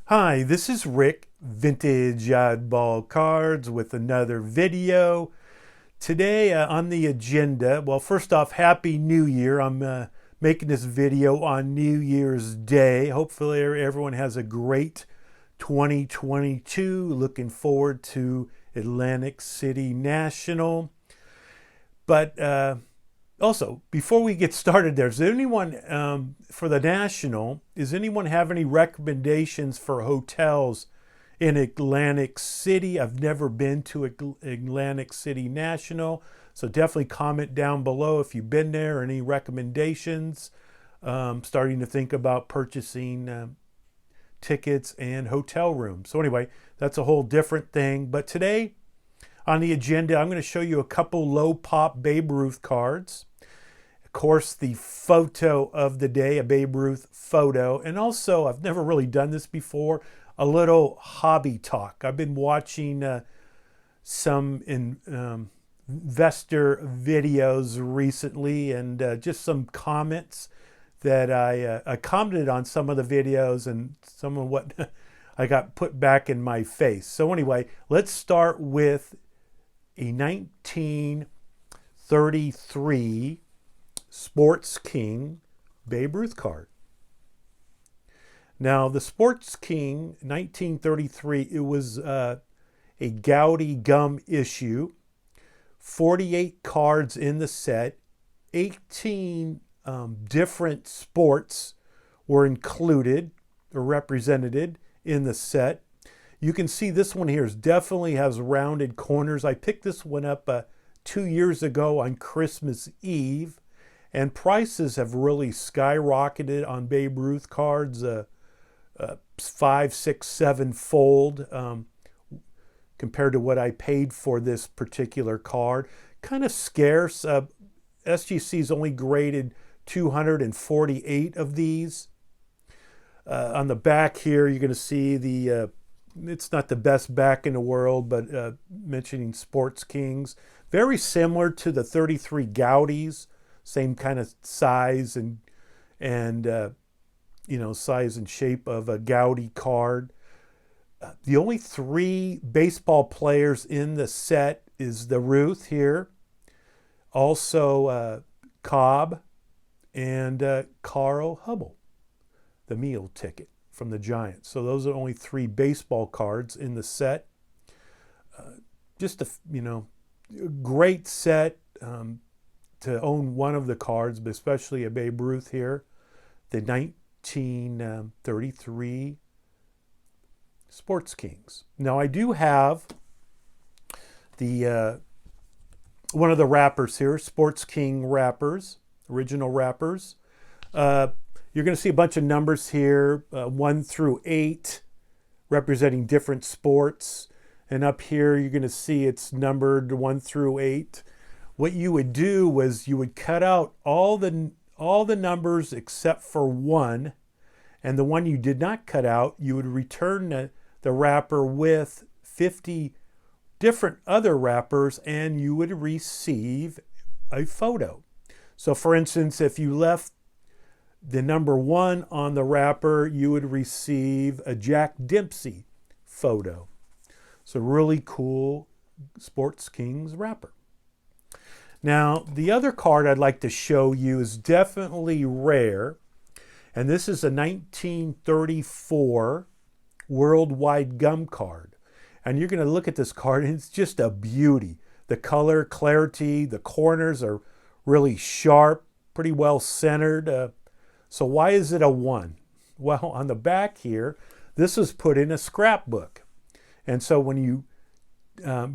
Hi, this is Rick, Vintage Oddball Cards, with another video. Today on the agenda, well, first off, Happy New Year. I'm making this video on New Year's Day. Hopefully everyone has a great 2022. Looking forward to Atlantic City National. But also, before we get started there, is there anyone for the National, does anyone have any recommendations for hotels in Atlantic City? I've never been to Atlantic City National, so definitely comment down below if you've been there or any recommendations. Starting to think about purchasing tickets and hotel rooms. So anyway, that's a whole different thing. But today on the agenda, I'm going to show you a couple low pop Babe Ruth cards. Of course, the photo of the day, a Babe Ruth photo. And also, I've never really done this before, a little hobby talk. I've been watching some investor videos recently, and just some comments that I commented on some of the videos and some of what I got put back in my face. So anyway, let's start with a 1933 Sports King Babe Ruth card. Now, the Sports King 1933, it was a Gaudy gum issue, 48 cards in the set, 18 different sports were included or represented in the set. You can see this one here definitely has rounded corners. I picked this one up 2 years ago on Christmas Eve, and prices have really skyrocketed on Babe Ruth cards, 5, 6, 7-fold compared to what I paid for this particular card. Kind of scarce. SGC's only graded 248 of these. On the back here, you're going to see it's not the best back in the world, but mentioning Sports Kings. Very similar to the 33 Gaudis, same kind of size and size and shape of a Gaudy card. The only 3 baseball players in the set is the Ruth here, also Cobb and Carl Hubble, the meal ticket from the Giants. So those are only 3 baseball cards in the set. Just a great set to own one of the cards, but especially a Babe Ruth here. The 1933 Sports Kings. Now I do have the one of the wrappers here, Sports King wrappers, original wrappers. You're going to see a bunch of numbers here, 1 through 8, representing different sports. And up here, you're going to see it's numbered 1 through 8. What you would do was you would cut out all the numbers except for 1. And the one you did not cut out, you would return the wrapper with 50 different other wrappers, and you would receive a photo. So for instance, if you left the number 1 on the wrapper, you would receive a Jack Dempsey photo. So really cool Sports Kings wrapper. Now, the other card I'd like to show you is definitely rare, and this is a 1934 Worldwide Gum card. And you're going to look at this card, and it's just a beauty. The color, clarity, the corners are really sharp, pretty well centered. So why is it a 1? Well, on the back here, this was put in a scrapbook. And so when you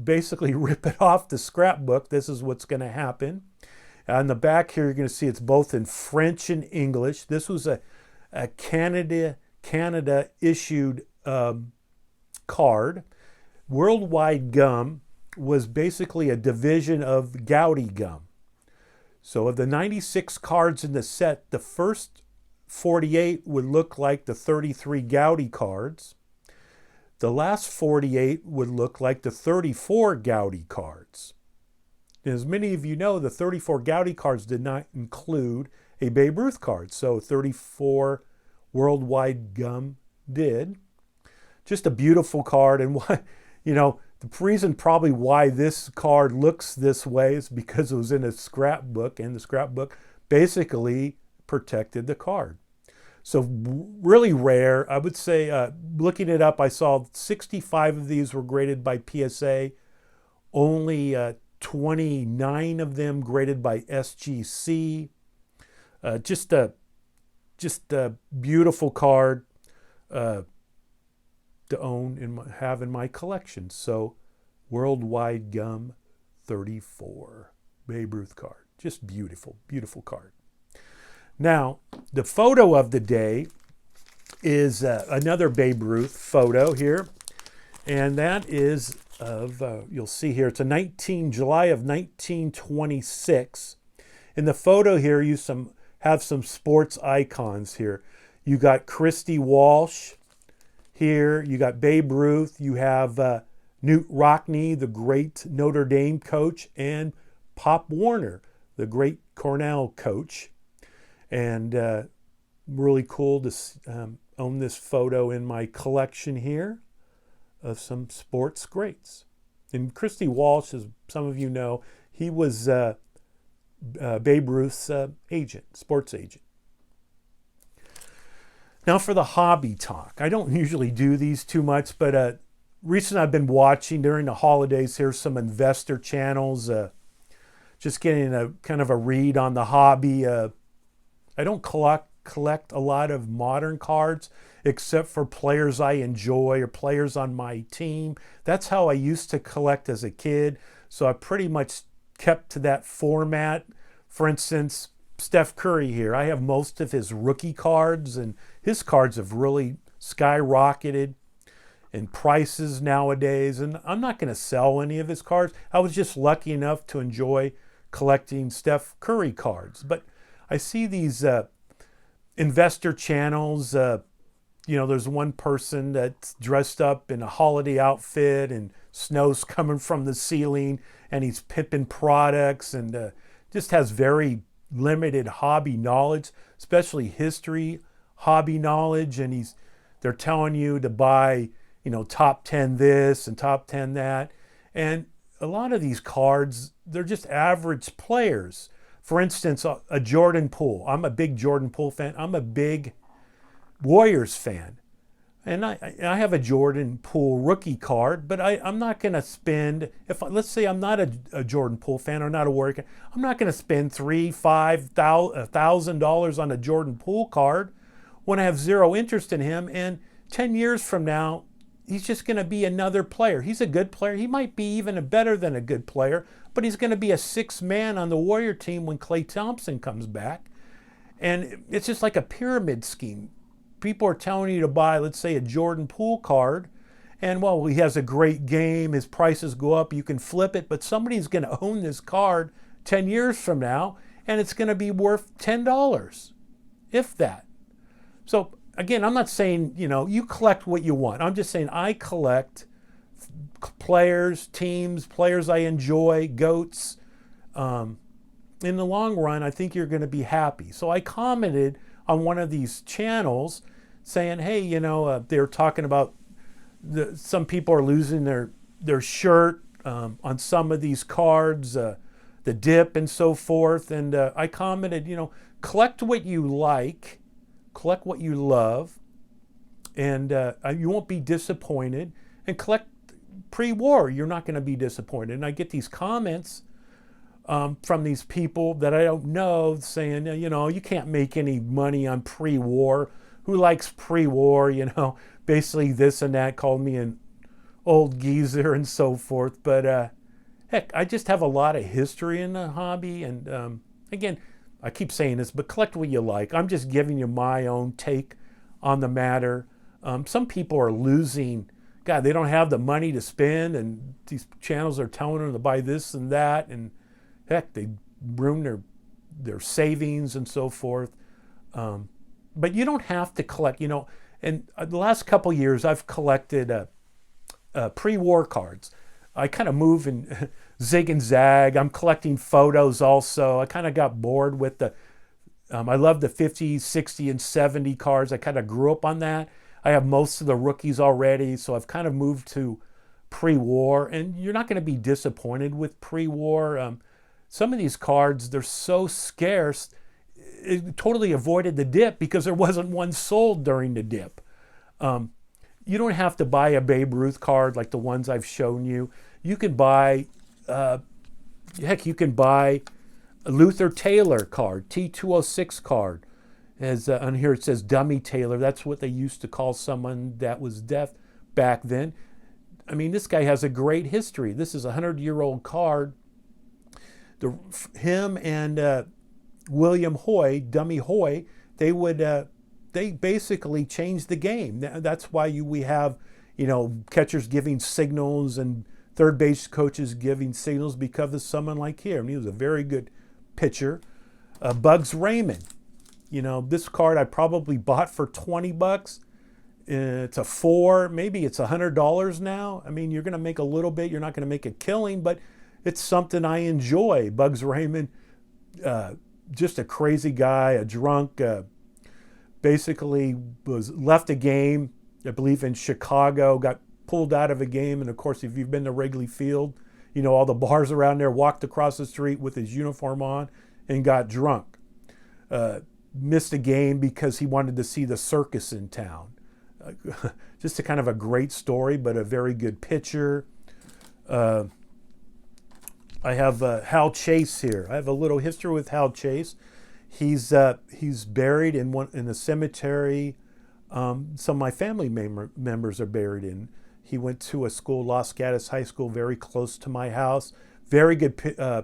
basically rip it off the scrapbook, this is what's going to happen. On the back here, you're going to see it's both in French and English. This was a Canada issued card. Worldwide Gum was basically a division of Gaudy gum. So of the 96 cards in the set, the first 48 would look like the 33 Gaudy cards. The last 48 would look like the 34 Gaudy cards. As many of you know, the 34 Gaudy cards did not include a Babe Ruth card. So 34 Worldwide Gum did. just a beautiful card. And why, the reason probably why this card looks this way is because it was in a scrapbook, and the scrapbook basically protected the card. So really rare. I would say, looking it up, I saw 65 of these were graded by PSA, only 29 of them graded by SGC. Just a beautiful card to own and have in my collection. So Worldwide Gum 34 Babe Ruth card. Just beautiful, beautiful card. Now, the photo of the day is another Babe Ruth photo here. And that is of, you'll see here, it's a July of 1926. In the photo here, you have some sports icons here. You got Christy Walsh here. You got Babe Ruth. You have Newt Rockne, the great Notre Dame coach, and Pop Warner, the great Cornell coach. And really cool to own this photo in my collection here of some sports greats. And Christy Walsh, as some of you know, he was Babe Ruth's agent, sports agent. Now for the hobby talk. I don't usually do these too much, but recently I've been watching during the holidays here some investor channels, just getting a kind of a read on the hobby. I don't collect a lot of modern cards except for players I enjoy or players on my team. That's how I used to collect as a kid. So I pretty much kept to that format. For instance, Steph Curry here. I have most of his rookie cards, and his cards have really skyrocketed in prices nowadays. And I'm not going to sell any of his cards. I was just lucky enough to enjoy collecting Steph Curry cards. But I see these investor channels. There's one person that's dressed up in a holiday outfit and snow's coming from the ceiling, and he's pimping products and just has very limited hobby knowledge, especially history hobby knowledge. And they're telling you to buy, top 10 this and top 10 that. And a lot of these cards, they're just average players. For instance, a Jordan Poole. I'm a big Jordan Poole fan. I'm a big Warriors fan. And I have a Jordan Poole rookie card, but I'm not going to spend, let's say I'm not a Jordan Poole fan or not a Warrior fan, I'm not going to spend $1,000 on a Jordan Poole card when I have zero interest in him. And 10 years from now, he's just going to be another player. He's a good player. He might be even better than a good player, but he's going to be a sixth man on the Warrior team when Klay Thompson comes back. And it's just like a pyramid scheme. People are telling you to buy, let's say, a Jordan Poole card, and well, he has a great game, his prices go up, you can flip it, but somebody's going to own this card 10 years from now, and it's going to be worth $10, if that. So again, I'm not saying, you collect what you want. I'm just saying I collect players, teams, players I enjoy, GOATs. In the long run, I think you're going to be happy. So I commented on one of these channels saying, hey, they're talking about some people are losing their shirt on some of these cards, the dip and so forth. And I commented, collect what you like, collect what you love, and you won't be disappointed. And collect pre-war, you're not going to be disappointed. And I get these comments from these people that I don't know saying, you can't make any money on pre-war. Who likes pre-war? Basically this and that, called me an old geezer and so forth. But heck, I just have a lot of history in the hobby. And again, I keep saying this, but collect what you like. I'm just giving you my own take on the matter. Some people are losing. God, they don't have the money to spend, and these channels are telling them to buy this and that, and heck, they ruin their savings and so forth. But you don't have to collect, and the last couple years I've collected pre-war cards. I kind of move and zig and zag. I'm collecting photos also. I kind of got bored with I love the 50, 60, and 70 cards. I kind of grew up on that. I have most of the rookies already, so I've kind of moved to pre-war, and you're not going to be disappointed with pre-war. Some of these cards, they're so scarce, it totally avoided the dip because there wasn't one sold during the dip. You don't have to buy a Babe Ruth card like the ones I've shown you. You can buy, heck, you can buy a Luther Taylor card, T206 card. As on here it says Dummy Taylor. That's what they used to call someone that was deaf back then. I mean, this guy has a great history. This is a 100-year-old card. Him and William Hoy, Dummy Hoy, they basically changed the game. That's why we have, catchers giving signals and third base coaches giving signals because of someone like him. He was a very good pitcher. Bugs Raymond. This card I probably bought for $20. It's a 4, maybe it's $100 now. I mean, you're going to make a little bit. You're not going to make a killing, but it's something I enjoy. Bugs Raymond, just a crazy guy, a drunk, basically left a game, I believe in Chicago, got pulled out of a game. And of course, if you've been to Wrigley Field, all the bars around there, walked across the street with his uniform on and got drunk. Missed a game because he wanted to see the circus in town. Just a kind of a great story, but a very good pitcher. I have Hal Chase here. I have a little history with Hal Chase. He's buried in the cemetery. Some of my family members are buried in. He went to a school, Los Gatos High School, very close to my house. Very good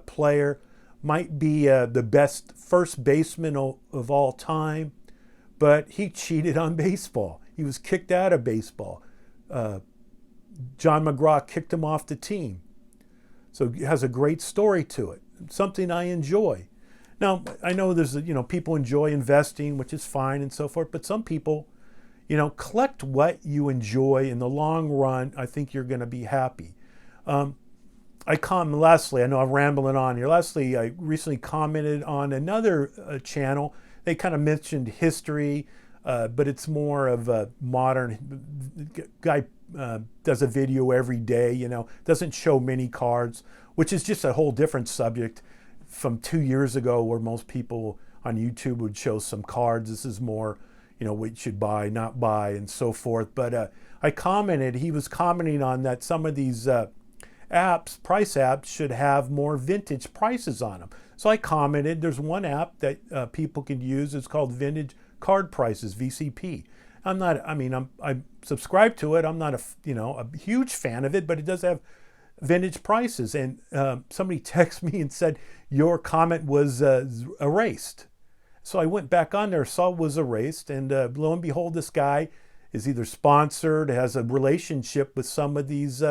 player. Might be the best first baseman of all time, but he cheated on baseball. He was kicked out of baseball. John McGraw kicked him off the team. So it has a great story to it, something I enjoy. Now, I know there's, people enjoy investing, which is fine and so forth, but some people, collect what you enjoy. In the long run, I think you're going to be happy. Lastly, I know I'm rambling on here. Lastly, I recently commented on another channel. They kind of mentioned history, but it's more of a modern guy. Does a video every day, doesn't show many cards, which is just a whole different subject from 2 years ago where most people on YouTube would show some cards. This is more, what you should buy, not buy, and so forth. But he was commenting on that some of these price apps should have more vintage prices on them. So I commented, there's one app that people can use. It's called Vintage Card Prices, VCP. I subscribe to it. I'm not a huge fan of it, but it does have vintage prices. And somebody texted me and said, your comment was erased. So I went back on there, saw it was erased. And lo and behold, this guy is either sponsored, has a relationship with some of these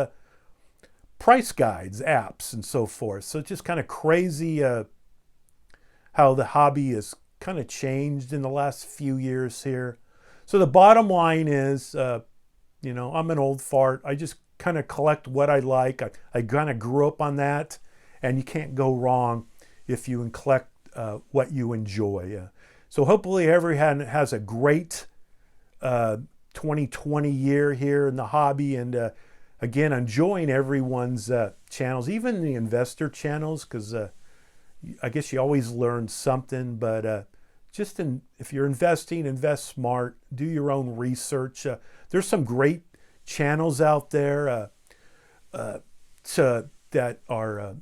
price guides, apps, and so forth. So it's just kind of crazy how the hobby has kind of changed in the last few years here. So the bottom line is, I'm an old fart. I just kind of collect what I like. I kind of grew up on that, and you can't go wrong if you collect what you enjoy. So hopefully everyone has a great 2020 year here in the hobby, and again, enjoying everyone's channels, even the investor channels, because I guess you always learn something, but if you're investing, invest smart, do your own research. There's some great channels out there that are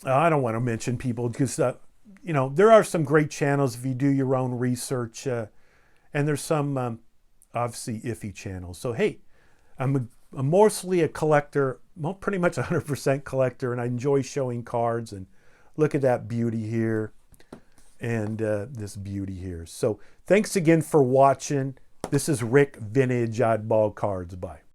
I don't want to mention people because there are some great channels if you do your own research, and there's some obviously iffy channels. So hey, I'm mostly a collector, pretty much 100% collector, and I enjoy showing cards. And look at that beauty here and this beauty here. So thanks again for watching. This is Rick, Vintage Oddball Cards. Bye.